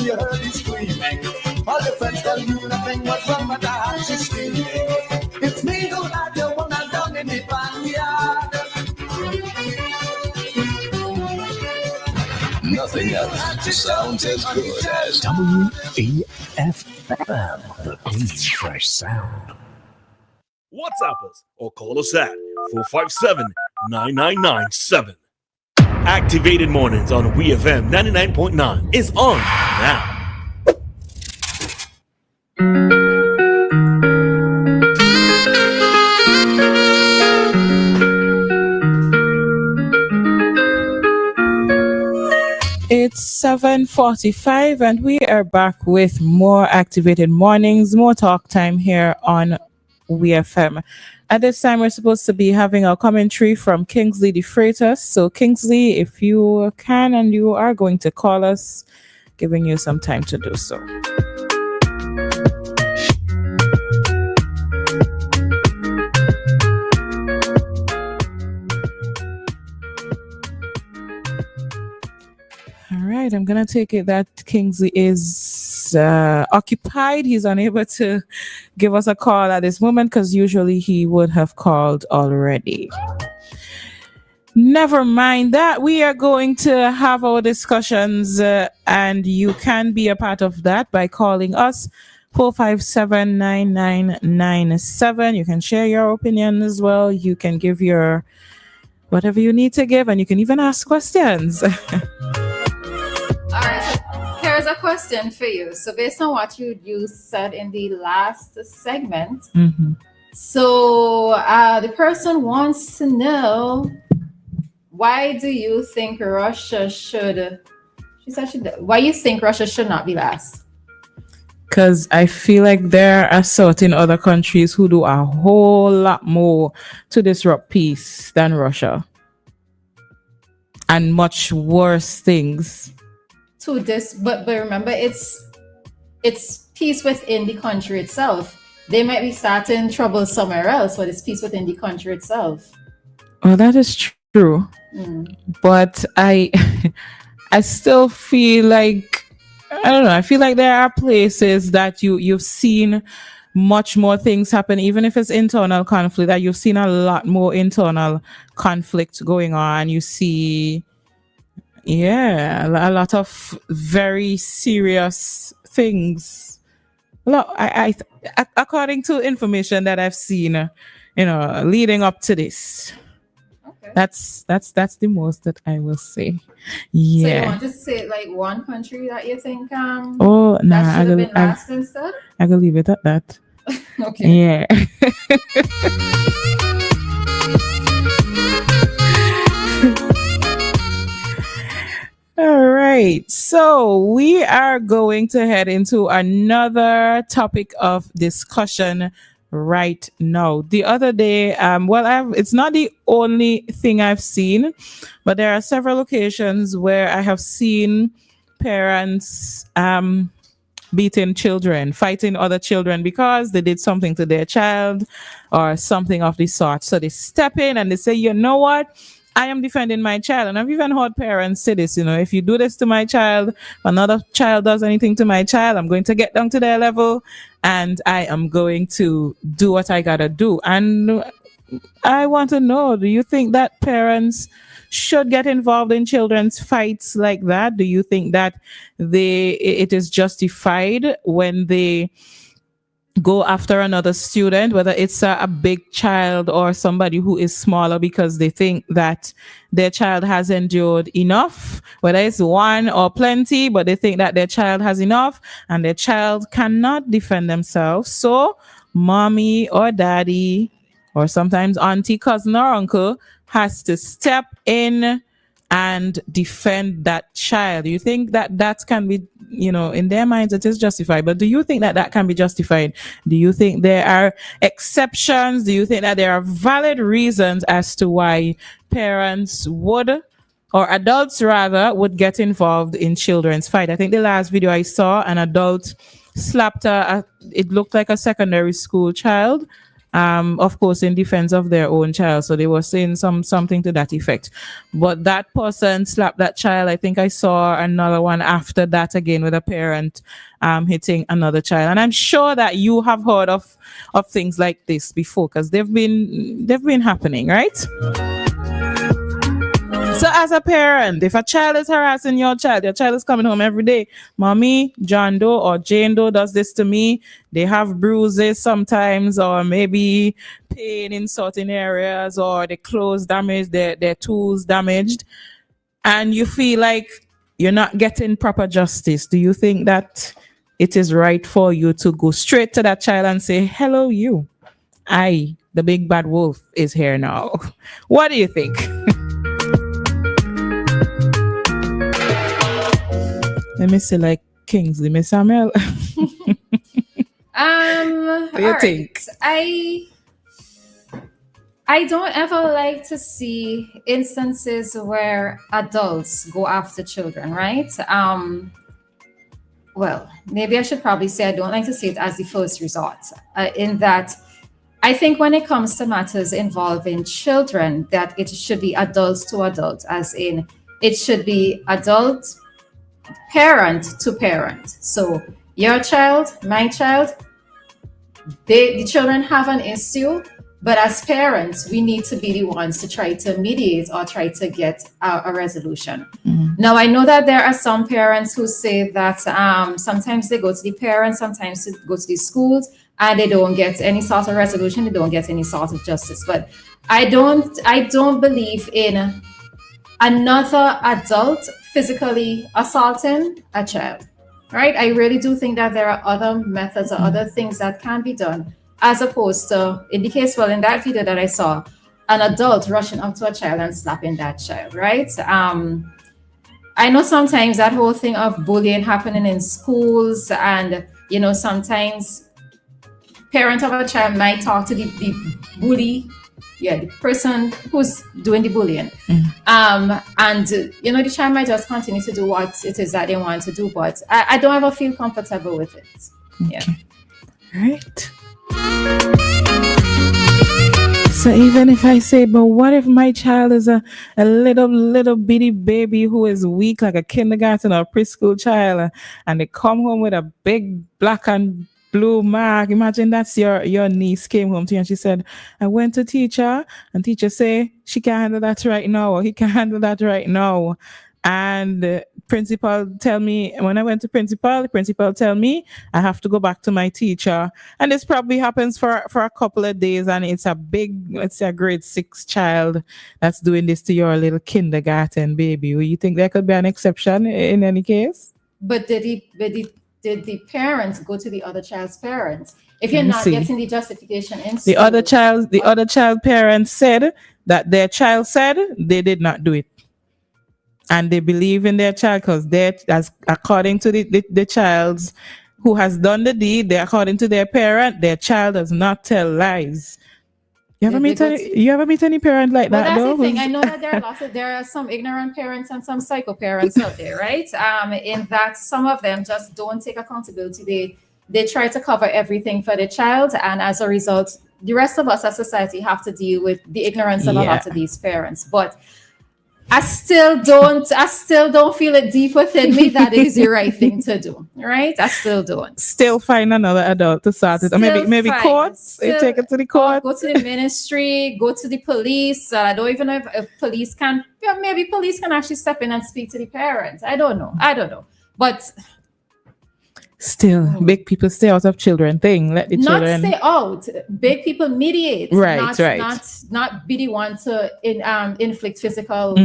she heard he screaming. All the friends tell you nothing was wrong, but I had she screaming. It's me who had the woman down in the backyard. Nothing else sounds as good as WEFM, the clean, fresh sound. WhatsApp us or call us at 457-9997. Activated Mornings on WEFM 99.9 is on now. It's 7:45 and we are back with more Activated Mornings, more talk time here on WEFM. At this time, we're supposed to be having a commentary from Kingsley the Freighter. So Kingsley, if you can and you are going to call us, giving you some time to do so. All right, I'm going to take it that Kingsley is occupied. He's unable to give us a call at this moment because usually he would have called already. Never mind that. We are going to have our discussions and you can be a part of that by calling us 457-9997. You can share your opinion as well. You can give your whatever you need to give and you can even ask questions. All right, so here's a question for you. So based on what you said in the last segment, so the person wants to know, why do you think Russia should, why you think Russia should not be last? Because I feel like there are certain other countries who do a whole lot more to disrupt peace than Russia. And much worse things. To this, but remember, it's peace within the country itself. They might be starting trouble somewhere else, but it's peace within the country itself. Well, that is true. But I still feel like, I don't know, I feel like there are places that you've seen much more things happen, even if it's internal conflict, that you've seen a lot more internal conflict going on. You see, a lot of very serious things. According to information that I've seen, leading up to this. Okay. That's the most that I will say. Yeah. So you want to say like one country that you think that should have been last instead? I will leave it at that. Okay. Yeah. All right, so we are going to head into another topic of discussion right now. The other day, it's not the only thing I've seen, but there are several occasions where I have seen parents beating children, fighting other children because they did something to their child or something of the sort. So they step in and they say, you know what? I am defending my child. And I've even heard parents say this, if you do this to my child, another child does anything to my child, I'm going to get down to their level and I am going to do what I gotta do. And I want to know, do you think that parents should get involved in children's fights like that? Do you think that it is justified when they go after another student, whether it's a big child or somebody who is smaller, because they think that their child has endured enough, whether it's one or plenty, but they think that their child has enough and their child cannot defend themselves. So mommy or daddy, or sometimes auntie, cousin or uncle, has to step in and defend that child. Do you think that can be, in their minds it is justified, but do you think that can be justified? Do you think there are exceptions? Do you think that there are valid reasons as to why parents would, or adults rather, would get involved in children's fight? I think the last video I saw, an adult slapped it looked like a secondary school child, of course, in defense of their own child. So they were saying something to that effect. But that person slapped that child. I think I saw another one after that again with a parent hitting another child. And I'm sure that you have heard of things like this before, because they've been happening, right? So as a parent, if a child is harassing your child is coming home every day. Mommy, John Doe or Jane Doe does this to me. They have bruises sometimes, or maybe pain in certain areas, or their clothes damaged, their tools damaged. And you feel like you're not getting proper justice. Do you think that it is right for you to go straight to that child and say, hello, you, the big bad wolf, is here now? What do you think? Let me say, like Kingsley, Miss Samuel. What do you think? I don't ever like to see instances where adults go after children, right? Well, maybe I should probably say I don't like to see it as the first resort, in that I think when it comes to matters involving children, that it should be adults to adults, as in it should be adult parent to parent. So your child, my child, the children have an issue, but as parents, we need to be the ones to try to mediate or try to get a resolution. Now, I know that there are some parents who say that sometimes they go to the parents, sometimes they go to the schools, and they don't get any sort of resolution, they don't get any sort of justice. But I don't believe in another adult physically assaulting a child, right? I really do think that there are other methods or other things that can be done, as opposed to, in the case, well, in that video that I saw, an adult rushing up to a child and slapping that child, right? I know sometimes that whole thing of bullying happening in schools, and, you know, sometimes parent of a child might talk to the bully, the person who's doing the bullying. And, you know, the child might just continue to do what it is that they want to do, but I don't ever feel comfortable with it. Yeah. Right. So even if I say, but what if my child is a little bitty baby who is weak, like a kindergarten or preschool child, and they come home with a big black and blue mark? Imagine that's your niece came home to you and she said, I went to teacher, and teacher say she can't handle that right now, or he can't handle that right now. And principal tell me, when I went to principal tell me I have to go back to my teacher. And this probably happens for a couple of days, and it's a big, let's say a grade 6 child that's doing this to your little kindergarten baby. Will you think there could be an exception in any case? But did the parents go to the other child's parents? If you're not getting the justification in school, the other child parents said that their child said they did not do it. And they believe in their child because as according to the child's who has done the deed, according to their parent, their child does not tell lies. You ever meet any parent like that? That's though? the thing. I know that there are some ignorant parents and some psycho parents out there, right? In that some of them just don't take accountability. They try to cover everything for the child, and as a result, the rest of us as society have to deal with the ignorance of a lot of these parents. But I still don't feel it deep within me that it is the right thing to do, right? I still don't. Still find another adult to sort it. Or maybe courts. You take it to the court. Go to the ministry. Go to the police. I don't even know if police can. Maybe police can actually step in and speak to the parents. I don't know. But still, big people stay out of children thing. Let the children not stay out. Big people mediate. Right. Not be the one to inflict physical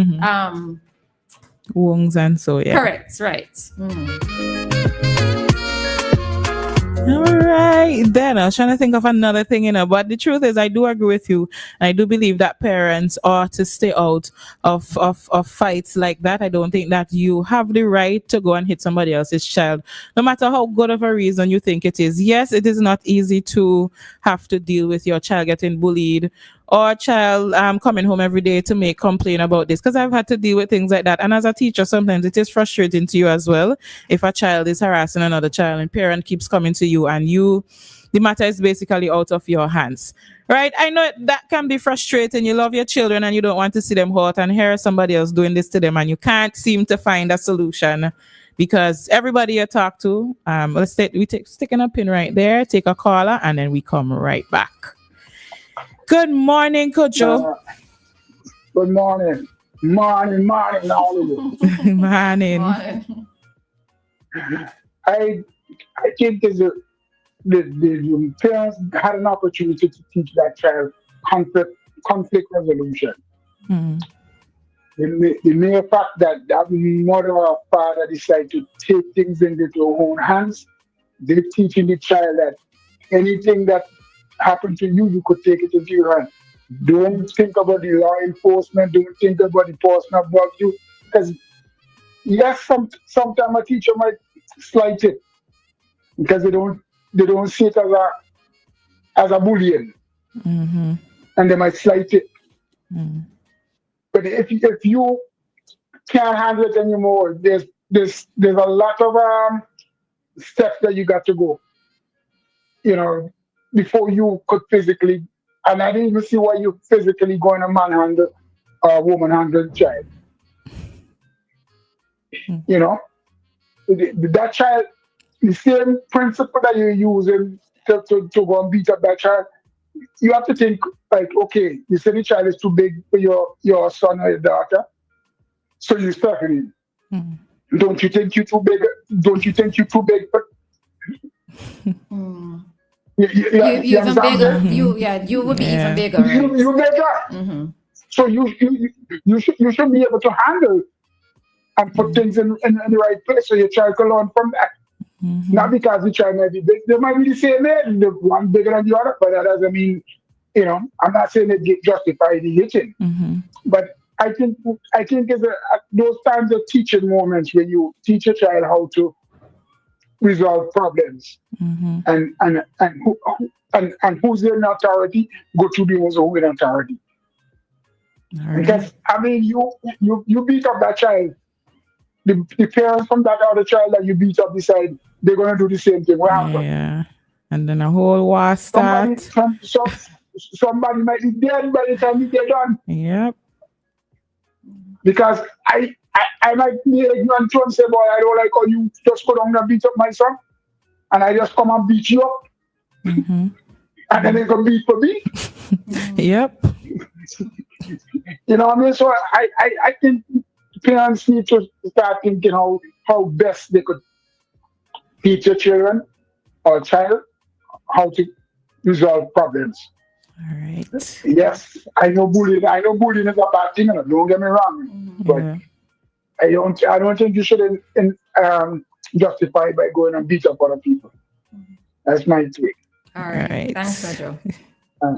wounds and so yeah. Correct. Right. All right, then I was trying to think of another thing, but the truth is I do agree with you. I do believe that parents ought to stay out of fights like that. I don't think that you have the right to go and hit somebody else's child, no matter how good of a reason you think it is. Yes, it is not easy to have to deal with your child getting bullied, or a child coming home every day to make complaint about this, because I've had to deal with things like that. And as a teacher, sometimes it is frustrating to you as well if a child is harassing another child and parent keeps coming to you and you the matter is basically out of your hands. Right? I know that can be frustrating. You love your children and you don't want to see them hurt, and here somebody else doing this to them and you can't seem to find a solution because everybody you talk to, sticking a pin right there, take a caller, and then we come right back. Good morning, Kojo. Good morning. Morning, all of you. Morning. I think the parents had an opportunity to teach that child conflict resolution. The mere fact that mother or father decide to take things into their own hands, they're teaching the child that anything that happened to you, you could take it into your hand. Don't think about the law enforcement. Don't think about the person above you. Because yes, sometimes a teacher might slight it because they don't see it as a bullying, and they might slight it. But if you can't handle it anymore, there's a lot of steps that you got to go. Before you could physically, and I didn't even see why you physically going to manhandle or woman handle child. That child, the same principle that you're using to go and beat up that child, you have to think like, okay, you say the child is too big for your son or your daughter, so you start him. Don't you think you're too big? Don't you think you're too big for? You even bigger. You would be even bigger. Right? You bigger. So you should be able to handle and put things in the right place so your child can learn from that. Not because the child might be big. They might be the same age, the one bigger than the other, but that doesn't mean, I'm not saying it justify the hitting. But I think it's those times of teaching moments when you teach a child how to resolve problems and who's in authority, go to the ones who in authority. Right. Because you beat up that child, the parents from that other child that you beat up decide they're gonna do the same thing. What happened? Yeah. And then a whole war start. Somebody might be dead by the time they're done. Yep. Because I might be ignorant to and say, boy, I don't like how you just go down and beat up my son, and I just come and beat you up, and then they can beat for me. Yep. You know what I mean? So I think parents need to start thinking how best they could teach your children or child how to resolve problems. All right. Yes, I know bullying. I know bullying is a bad thing. Don't get me wrong, but I don't think you should justify by going and beat up other people. That's my take. All right. Thanks, Pedro. All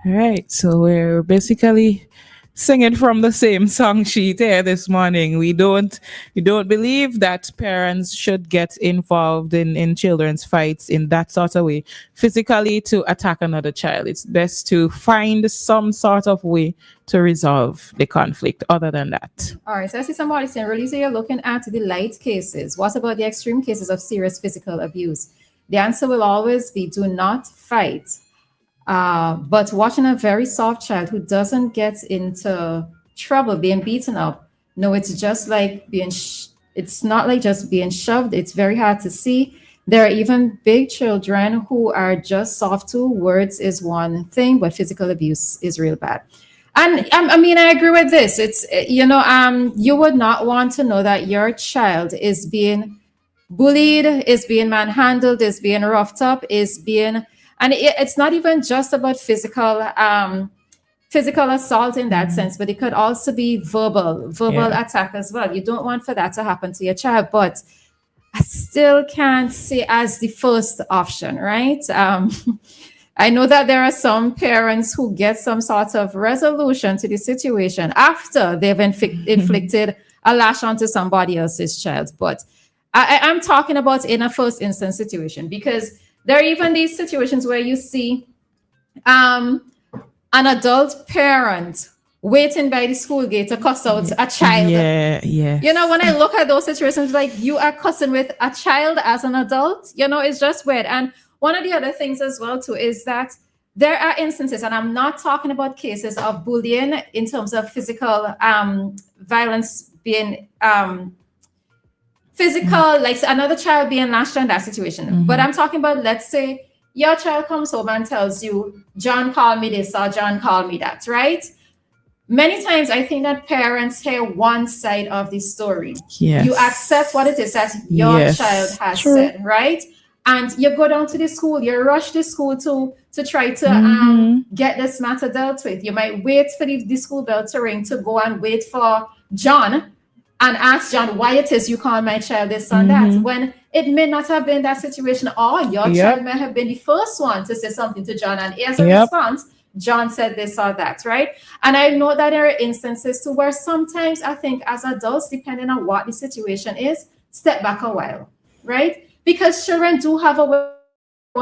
right. So we're basically singing from the same song sheet here this morning. We don't believe that parents should get involved in children's fights in that sort of way, physically to attack another child. It's best to find some sort of way to resolve the conflict other than that. All right, so I see somebody saying, Roleza, you're looking at the light cases. What about the extreme cases of serious physical abuse? The answer will always be do not fight. But watching a very soft child who doesn't get into trouble being beaten up, no, it's just like it's not like just being shoved. It's very hard to see. There are even big children who are just soft too. Words is one thing, but physical abuse is real bad. And I agree with this. It's, you would not want to know that your child is being bullied, is being manhandled, is being roughed up, and it's not even just about physical assault in that sense, but it could also be verbal attack as well. You don't want for that to happen to your child, but I still can't say as the first option, right? I know that there are some parents who get some sort of resolution to the situation after they've inflicted a lash onto somebody else's child, but I'm talking about in a first instance situation, because there are even these situations where you see an adult parent waiting by the school gate to cuss out a child. Yeah, yeah. You know, when I look at those situations, like you are cussing with a child as an adult, you know, it's just weird. And one of the other things as well too is that there are instances, and I'm not talking about cases of bullying in terms of physical violence being physical, like another child being lashed in that situation. But I'm talking about, let's say your child comes home and tells you, John called me this or John called me that, right? Many times I think that parents hear one side of the story. Yes. You accept what it is that your child has said, right? And you go down to the school, you rush the school to try to get this matter dealt with. You might wait for the school bell to ring to go and wait for John and ask John why it is you call my child this and that, when it may not have been that situation, or your child may have been the first one to say something to John, and as a response, John said this or that, right? And I know that there are instances to where sometimes I think as adults, depending on what the situation is, step back a while, right? Because children do have a way.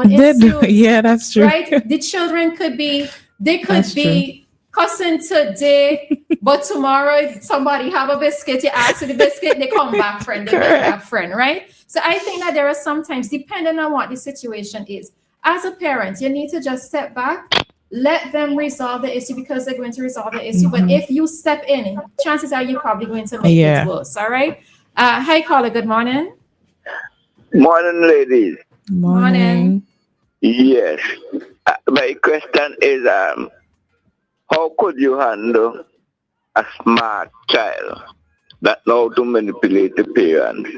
Yeah, that's true. Right? The children could be, they could be cussing today, but tomorrow somebody have a biscuit, you ask for the biscuit, they come back friend, they make that friend, right? So I think that there are sometimes, depending on what the situation is, as a parent, you need to just step back, let them resolve the issue because they're going to resolve the issue. But if you step in, chances are you're probably going to make it worse. All right. Hi, caller. Good morning. Morning, ladies. Morning. Yes. My question is, how could you handle a smart child that know to manipulate the parents?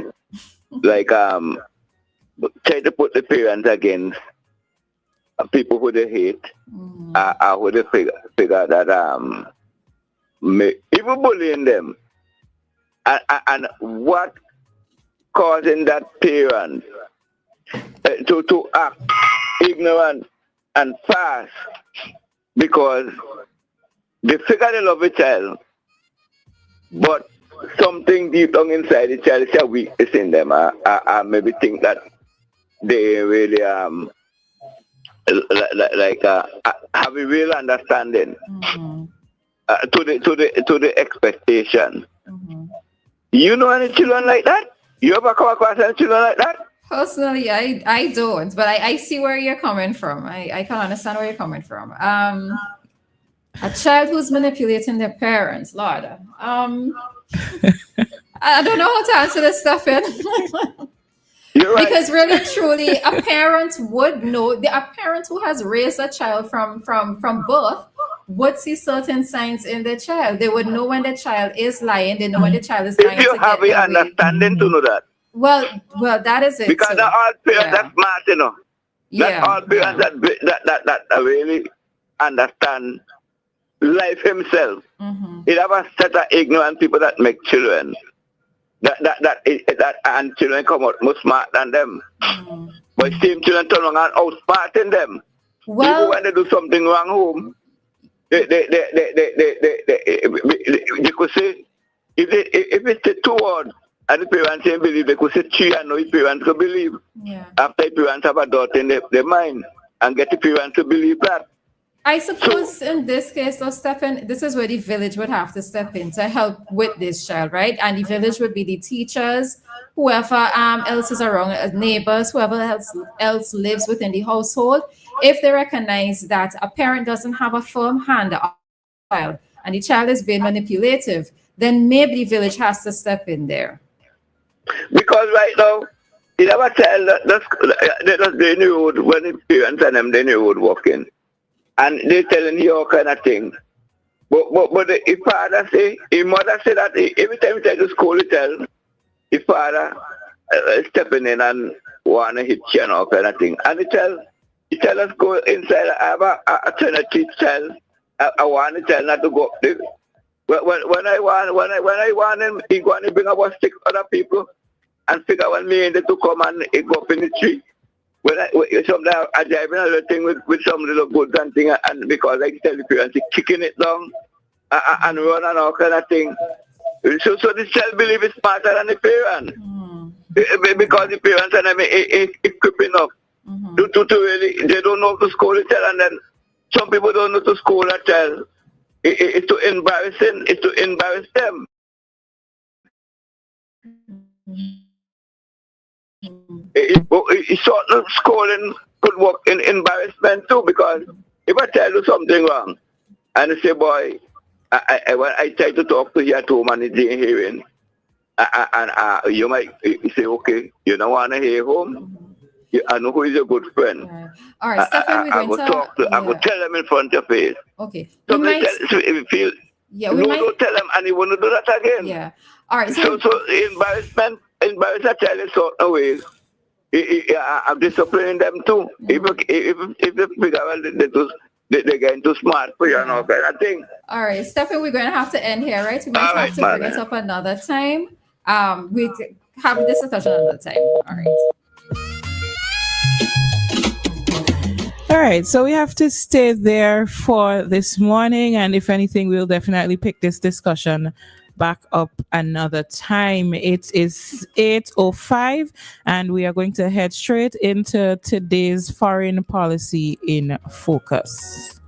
Like, try to put the parents against people who they hate, who they figure that even bullying them, and what causing that parent to act ignorant and fast because they figure they love a child, but something deep down inside the child is a weakness in them. I maybe think that they really have a real understanding to the expectation. You know any children like that? You ever come across any children like that? Personally, I don't, but I see where you're coming from. I can understand where you're coming from. A child who's manipulating their parents, Lord. I don't know how to answer this stuff in. You're right. Because really, truly, a parent would know. A parent who has raised a child from birth would see certain signs in the child. They would know when the child is lying. They know when the child is lying. If you have an understanding to know that. Well, that is it. Because not all parents are smart, you know. Not all parents that really understand life himself. It have a set of ignorant people that make children. That and children come out more smart than them. But same children turn around and outsmarting them. Well, even when they do something wrong home, they could say if it's a 2 words and the parents don't believe, they could say 3 and no the parents could believe. After the parents have a doubt in their mind and get the parents to believe that. I suppose in this case, though, Stephen, this is where the village would have to step in to help with this child, right? And the village would be the teachers, whoever else is around, neighbors, whoever else lives within the household. If they recognize that a parent doesn't have a firm hand on the child and the child is being manipulative, then maybe the village has to step in there. Because right now, you have a child that's in the road when the parents and them in the road walking. And they telling you all kind of thing. But the father say, his mother say that every time he try to scold the child, his father stepping in and want to hit you and all kind of thing. And the child us go inside. I have a trying to teach child. I want the child not to go up there. When I want him, he go and bring about 6 other people and figure when me and they to come and he go up in the tree. Sometimes I drive in a little thing with some little goods and thing, and because I tell the parents, kicking it down and run and all kind of thing. So the child believe it's smarter than the parent. Because the parents and them equipping up to really, they don't know how to scold a child, and then some people don't know to scold a child. It's too embarrassing. It's to embarrass them. Sort of scolding could work in embarrassment too, because if I tell you something wrong and I say, boy, when I try to talk to you at home and it's in hearing, and you might say, okay, you don't want to hear home. I know who is a good friend. Right. All right, Stephen, we're going to talk to. I will tell them in front of your face. Okay. Somebody if you feel don't tell them, and you want to do that again. Yeah. All right. So embarrassment a child in certain ways. I'm disciplining them too. If they figure out they're getting too smart for you and all kind of thing. All right, Stephen, we're going to have to end here, right? We might have to bring it up another time. We have this discussion another time. All right. All right, so we have to stay there for this morning, and if anything, we'll definitely pick this discussion back up another time. It is 8:05, and we are going to head straight into today's foreign policy in focus.